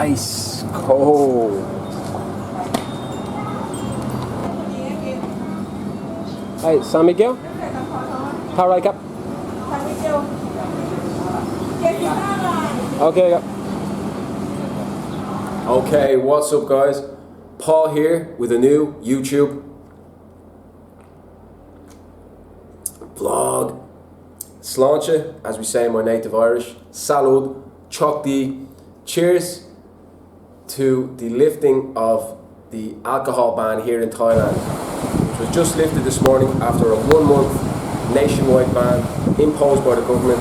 Ice cold. Hey, San Miguel? How right up? Okay, yeah. Okay, what's up guys? Paul here with a new YouTube vlog. Sláinte, as we say in my native Irish. Salud, chokdi. Cheers to the lifting of the alcohol ban here in Thailand, which was just lifted this morning after a 1-month nationwide ban imposed by the government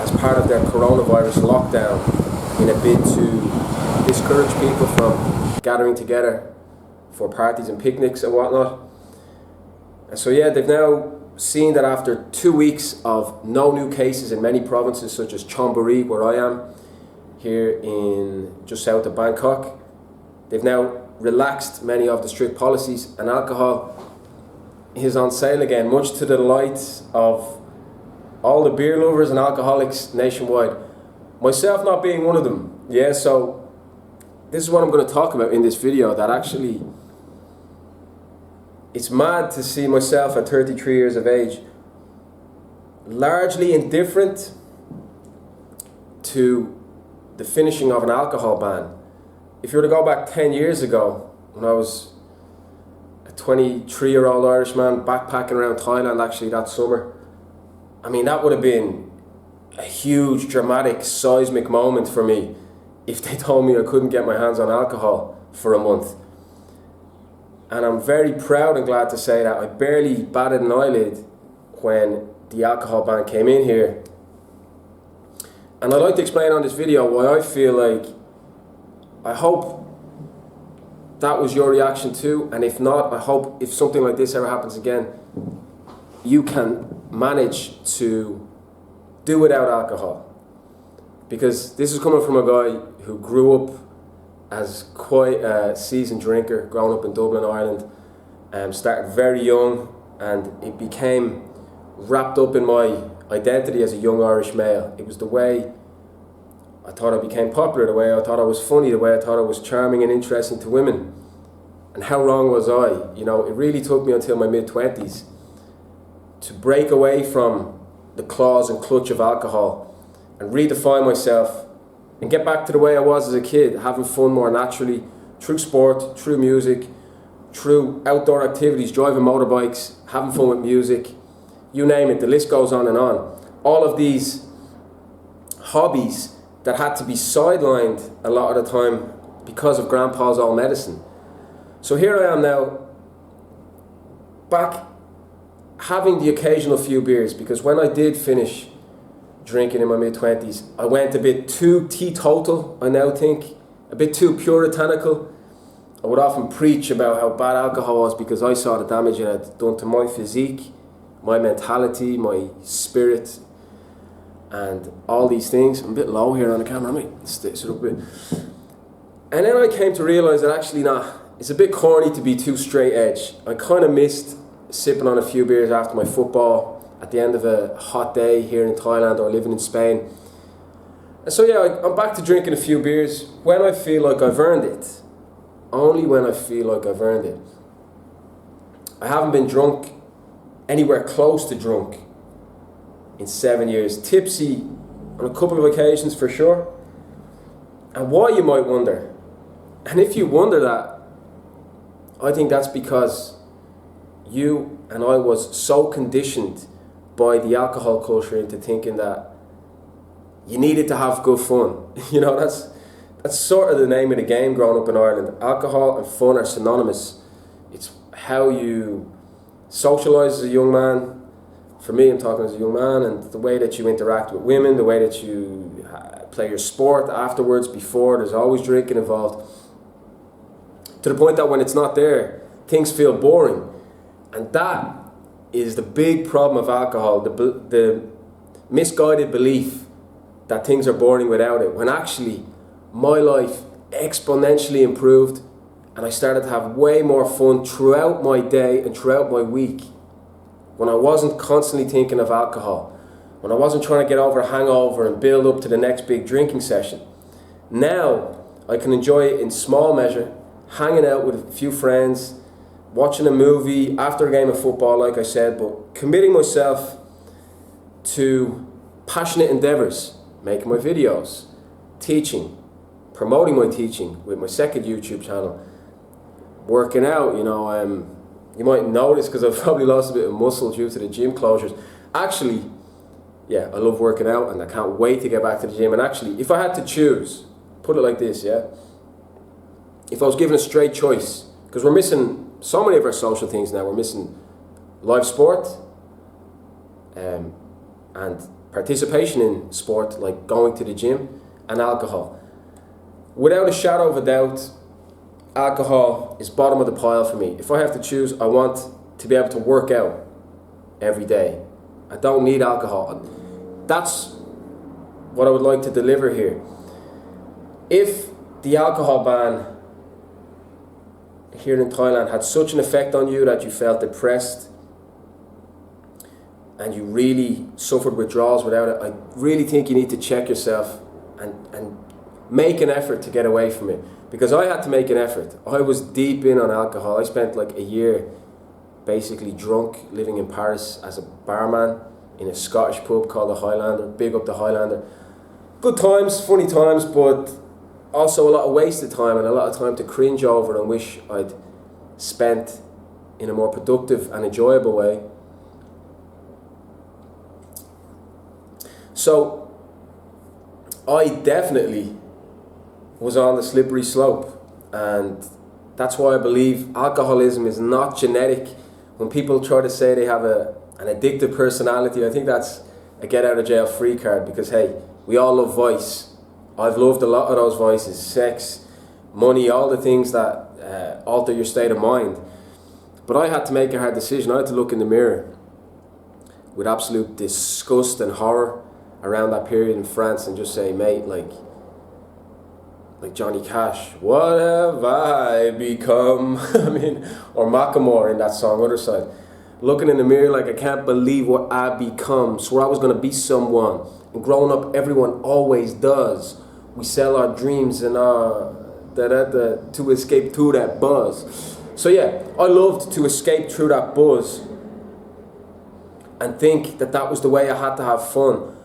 as part of their coronavirus lockdown in a bid to discourage people from gathering together for parties and picnics and whatnot. And so yeah, they've now seen that after 2 weeks of no new cases in many provinces such as Chonburi, where I am, here in just south of Bangkok, they've now relaxed many of the strict policies, and alcohol is on sale again, much to the delight of all the beer lovers and alcoholics nationwide, myself not being one of them. Yeah, so this is what I'm going to talk about in this video, that actually it's mad to see myself at 33 years of age largely indifferent to the finishing of an alcohol ban. If you were to go back 10 years ago, when I was a 23-year-old Irishman backpacking around Thailand actually that summer, I mean, that would have been a huge, dramatic, seismic moment for me if they told me I couldn't get my hands on alcohol for a month. And I'm very proud and glad to say that I barely batted an eyelid when the alcohol ban came in here. And I'd like to explain on this video why I feel like, I hope that was your reaction too, and if not, I hope if something like this ever happens again, you can manage to do without alcohol. Because this is coming from a guy who grew up as quite a seasoned drinker, growing up in Dublin, Ireland, started very young, and it became wrapped up in my identity as a young Irish male. It was the way I thought I became popular, the way I thought I was funny, the way I thought I was charming and interesting to women. And how wrong was I? You know, it really took me until my mid-20s to break away from the claws and clutch of alcohol and redefine myself and get back to the way I was as a kid, having fun more naturally, through sport, through music, through outdoor activities, driving motorbikes, having fun with music, you name it, the list goes on and on. All of these hobbies that had to be sidelined a lot of the time because of grandpa's old medicine. So here I am now, back having the occasional few beers, because when I did finish drinking in my mid-20s, I went a bit too teetotal, I now think, a bit too puritanical. I would often preach about how bad alcohol was because I saw the damage it had done to my physique, my mentality, my spirit, and all these things. I'm a bit low here on the camera, I might sit up a bit. And then I came to realise that actually it's a bit corny to be too straight edge. I kind of missed sipping on a few beers after my football at the end of a hot day here in Thailand or living in Spain. And so yeah, I'm back to drinking a few beers when I feel like I've earned it. Only when I feel like I've earned it. I haven't been drunk, anywhere close to drunk, in 7 years. Tipsy on a couple of occasions for sure. And why, you might wonder. And if you wonder that, I think that's because you and I was so conditioned by the alcohol culture into thinking that you needed to have good fun. You know, that's sort of the name of the game growing up in Ireland. Alcohol and fun are synonymous. It's how you socialise as a young man. For me, I'm talking as a young man, and the way that you interact with women, the way that you play your sport afterwards, before, there's always drinking involved. To the point that when it's not there, things feel boring. And that is the big problem of alcohol, the misguided belief that things are boring without it, when actually my life exponentially improved and I started to have way more fun throughout my day and throughout my week when I wasn't constantly thinking of alcohol, when I wasn't trying to get over a hangover and build up to the next big drinking session. Now I can enjoy it in small measure, hanging out with a few friends, watching a movie after a game of football, like I said, but committing myself to passionate endeavours, making my videos, teaching, promoting my teaching with my second YouTube channel, working out, you might notice because I've probably lost a bit of muscle due to the gym closures. Actually, yeah, I love working out and I can't wait to get back to the gym. And actually, if I had to choose, put it like this, yeah, if I was given a straight choice, because we're missing so many of our social things now. We're missing live sport and participation in sport, like going to the gym, and alcohol. Without a shadow of a doubt, alcohol is bottom of the pile for me. If I have to choose, I want to be able to work out every day. I don't need alcohol. That's what I would like to deliver here. If the alcohol ban here in Thailand had such an effect on you that you felt depressed and you really suffered withdrawals without it, I really think you need to check yourself and make an effort to get away from it. Because I had to make an effort. I was deep in on alcohol. I spent like a year basically drunk, living in Paris as a barman in a Scottish pub called the Highlander. Big up the Highlander. Good times, funny times, but also a lot of wasted time and a lot of time to cringe over and wish I'd spent in a more productive and enjoyable way. So I definitely was on the slippery slope, and that's why I believe alcoholism is not genetic. When people try to say they have an addictive personality, I think that's a get out of jail free card, because hey, we all love vice. I've loved a lot of those vices: sex, money, all the things that alter your state of mind. But I had to make a hard decision. I had to look in the mirror with absolute disgust and horror around that period in France and just say, mate, like Johnny Cash, what have I become? I mean, or Macklemore in that song, Other Side. Looking in the mirror like, I can't believe what I become. Swore I was going to be someone. And growing up, everyone always does. We sell our dreams and to escape through that buzz. So yeah, I loved to escape through that buzz and think that that was the way I had to have fun.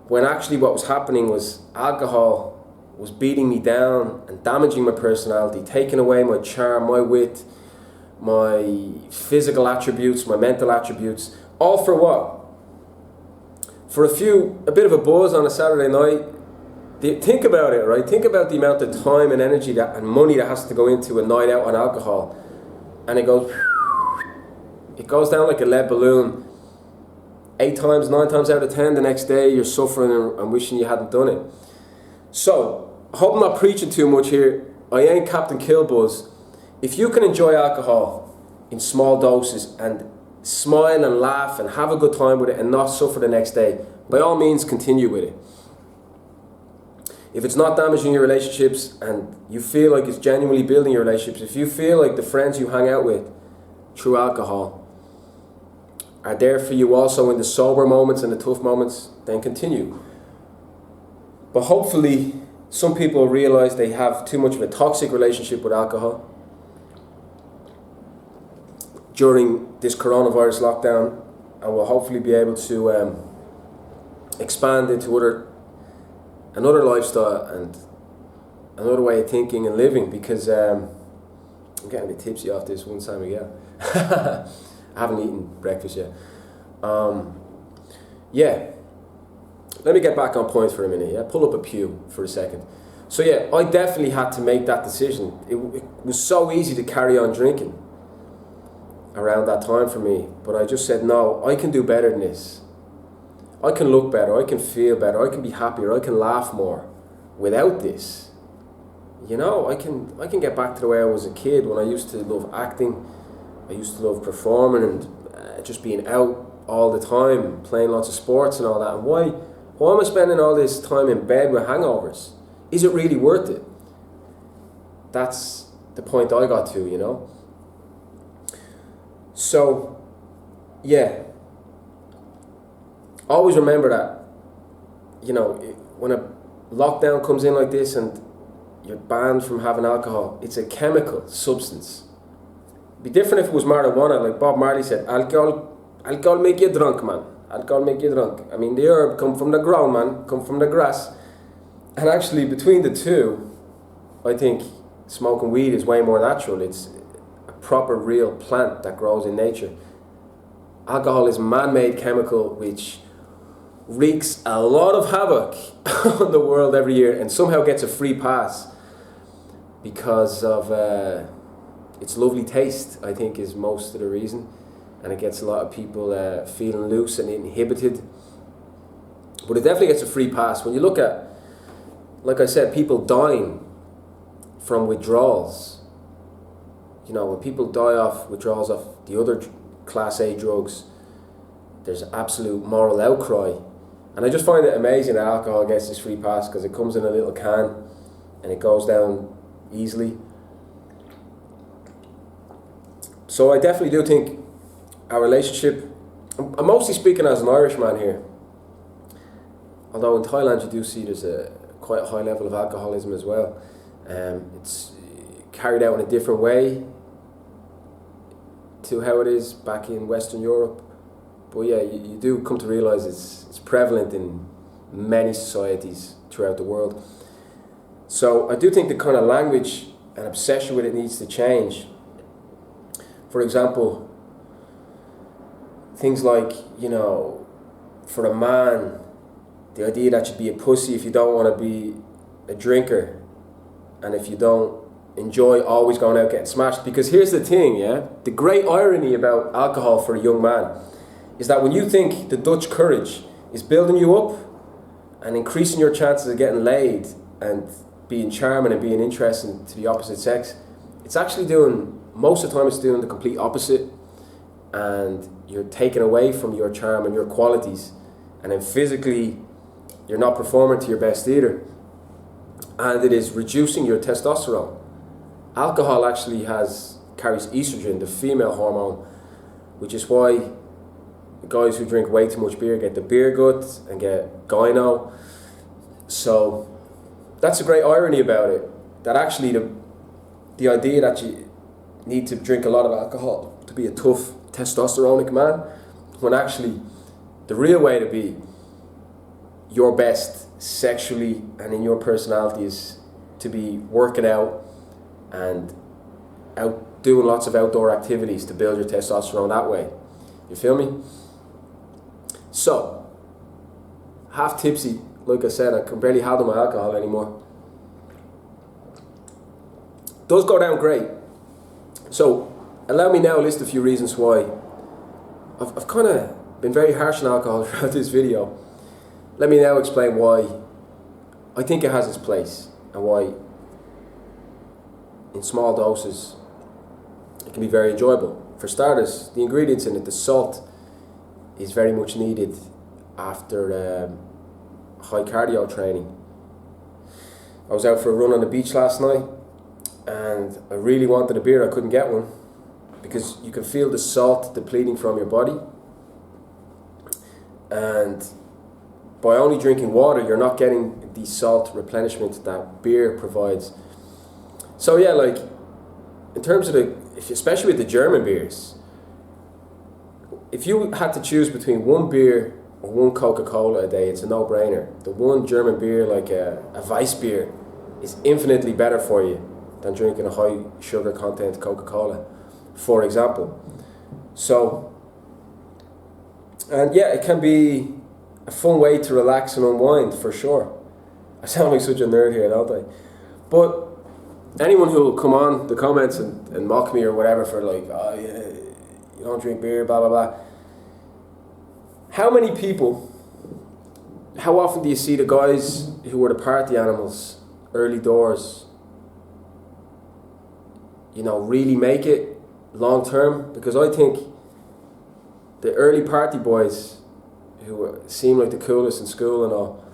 When actually what was happening was alcohol was beating me down and damaging my personality, taking away my charm, my wit, my physical attributes, my mental attributes. All for what? For a bit of a buzz on a Saturday night. Think about it, right? Think about the amount of time and energy and money that has to go into a night out on alcohol. And it goes down like a lead balloon. 8 times, 9 times out of 10, the next day you're suffering and wishing you hadn't done it. So, I hope I'm not preaching too much here. I ain't Captain Killbuzz. If you can enjoy alcohol in small doses and smile and laugh and have a good time with it and not suffer the next day, by all means continue with it. If it's not damaging your relationships and you feel like it's genuinely building your relationships, if you feel like the friends you hang out with through alcohol are there for you also in the sober moments and the tough moments, then continue. But hopefully some people realize they have too much of a toxic relationship with alcohol during this coronavirus lockdown, and will hopefully be able to expand into another lifestyle and another way of thinking and living, because I'm getting a bit tipsy off this one time again. I haven't eaten breakfast yet. Yeah. Let me get back on point for a minute, yeah? Pull up a pew for a second. So yeah, I definitely had to make that decision. It was so easy to carry on drinking around that time for me, but I just said, no, I can do better than this. I can look better, I can feel better, I can be happier, I can laugh more without this. You know, I can get back to the way I was a kid when I used to love acting, I used to love performing and just being out all the time, playing lots of sports and all that. And why am I spending all this time in bed with hangovers? Is it really worth it? That's the point I got to, you know. So, yeah. Always remember that, you know, when a lockdown comes in like this and you're banned from having alcohol, it's a chemical substance. It'd be different if it was marijuana, like Bob Marley said, alcohol make you drunk, man. Alcohol make you drunk. I mean, the herb come from the ground, man, come from the grass. And actually, between the two, I think smoking weed is way more natural. It's a proper, real plant that grows in nature. Alcohol is a man-made chemical which wreaks a lot of havoc on the world every year and somehow gets a free pass because of its lovely taste, I think, is most of the reason. And it gets a lot of people feeling loose and inhibited. But it definitely gets a free pass. When you look at, like I said, people dying from withdrawals. You know, when people die off withdrawals of the other Class A drugs, there's absolute moral outcry. And I just find it amazing that alcohol gets this free pass because it comes in a little can and it goes down easily. So I definitely do think our relationship, I'm mostly speaking as an Irishman here, although in Thailand you do see there's quite a high level of alcoholism as well. It's carried out in a different way to how it is back in Western Europe. But yeah, you do come to realise it's prevalent in many societies throughout the world. So I do think the kind of language and obsession with it needs to change. For example, things like, you know, for a man, the idea that you'd be a pussy if you don't want to be a drinker and if you don't enjoy always going out getting smashed. Because here's the thing, yeah, the great irony about alcohol for a young man is that when you think the Dutch courage is building you up and increasing your chances of getting laid and being charming and being interesting to the opposite sex, it's actually doing, most of the time it's doing the complete opposite, and you're taken away from your charm and your qualities, and then physically you're not performing to your best either, and it is reducing your testosterone. Alcohol actually carries estrogen, the female hormone, which is why guys who drink way too much beer get the beer gut and get gyno. So that's a great irony about it, that actually the idea that you need to drink a lot of alcohol to be a tough testosteronic man, when actually the real way to be your best sexually and in your personality is to be working out and out doing lots of outdoor activities to build your testosterone that way. You feel me? So, half tipsy, like I said, I can barely handle my alcohol anymore. Does go down great. So, allow me now to list a few reasons why I've kind of been very harsh on alcohol throughout this video. Let me now explain why I think it has its place and why in small doses it can be very enjoyable. For starters, the ingredients in it, the salt, is very much needed after high cardio training. I was out for a run on the beach last night and I really wanted a beer. I couldn't get one because you can feel the salt depleting from your body, and by only drinking water you're not getting the salt replenishment that beer provides. So yeah, like in terms of especially with the German beers, if you had to choose between one beer or one Coca-Cola a day, it's a no-brainer. The one German beer, like a Weiss beer, is infinitely better for you than drinking a high sugar content Coca-Cola, for example. So, and yeah, it can be a fun way to relax and unwind, for sure. I sound like such a nerd here, don't I? But anyone who will come on the comments and mock me or whatever for like, oh yeah, you don't drink beer, blah, blah, blah. How many people, how often do you see the guys who were the party animals early doors, you know, really make it long term? Because I think the early party boys who seem like the coolest in school and all,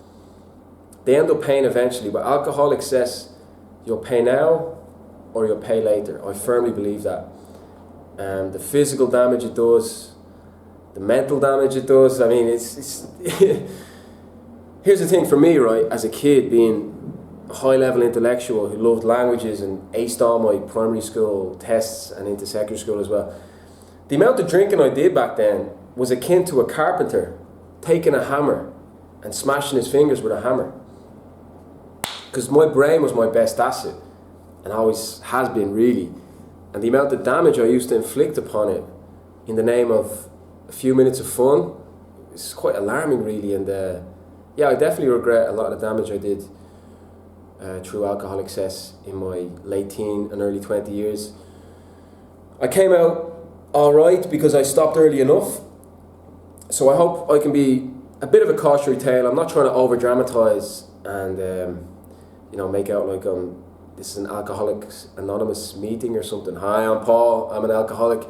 they end up paying eventually. But alcohol excess, you'll pay now or you'll pay later. I firmly believe that. The physical damage it does, the mental damage it does. I mean, it's here's the thing for me, right, as a kid, being a high-level intellectual who loved languages and aced all my primary school tests and into secondary school as well, the amount of drinking I did back then was akin to a carpenter taking a hammer and smashing his fingers with a hammer. Because my brain was my best asset, and always has been, really. And the amount of damage I used to inflict upon it in the name of a few minutes of fun is quite alarming, really. And yeah, I definitely regret a lot of the damage I did through alcohol excess in my late teen and early 20 years. I came out alright because I stopped early enough. So I hope I can be a bit of a cautionary tale. I'm not trying to over dramatise and you know, make out like this is an Alcoholics Anonymous meeting or something. Hi, I'm Paul, I'm an alcoholic.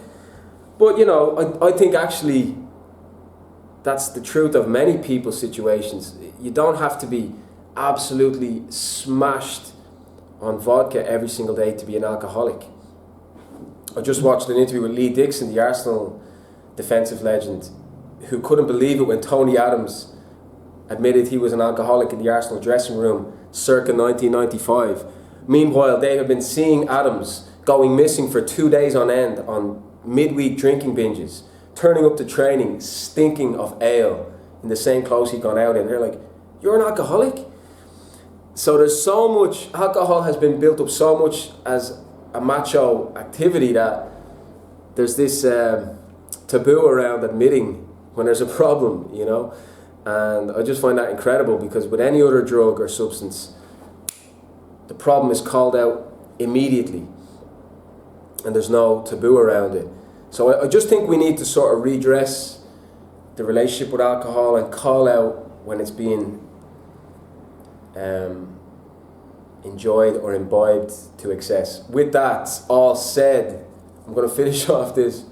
But you know, I think actually that's the truth of many people's situations. You don't have to be absolutely smashed on vodka every single day to be an alcoholic. I just watched an interview with Lee Dixon, the Arsenal defensive legend, who couldn't believe it when Tony Adams admitted he was an alcoholic in the Arsenal dressing room circa 1995. Meanwhile, they have been seeing Adams going missing for 2 days on end on midweek drinking binges, turning up to training stinking of ale in the same clothes he'd gone out in. They're like, you're an alcoholic? So there's so much, alcohol has been built up so much as a macho activity that there's this taboo around admitting when there's a problem, you know? And I just find that incredible, because with any other drug or substance, the problem is called out immediately and there's no taboo around it. So I just think we need to sort of redress the relationship with alcohol and call out when it's being enjoyed or imbibed to excess. With that all said, I'm going to finish off this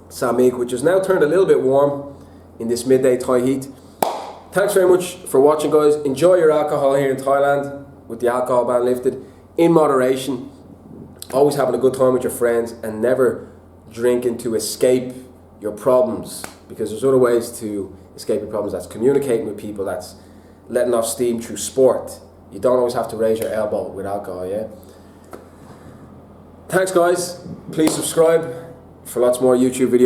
Samig, which is now turned a little bit warm in this midday Thai heat. Thanks very much for watching, guys. Enjoy your alcohol here in Thailand with the alcohol ban lifted, in moderation. Always having a good time with your friends, and never drinking to escape your problems, because there's other ways to escape your problems. That's communicating with people, that's letting off steam through sport. You don't always have to raise your elbow with alcohol, yeah? Thanks, guys. Please subscribe for lots more YouTube videos.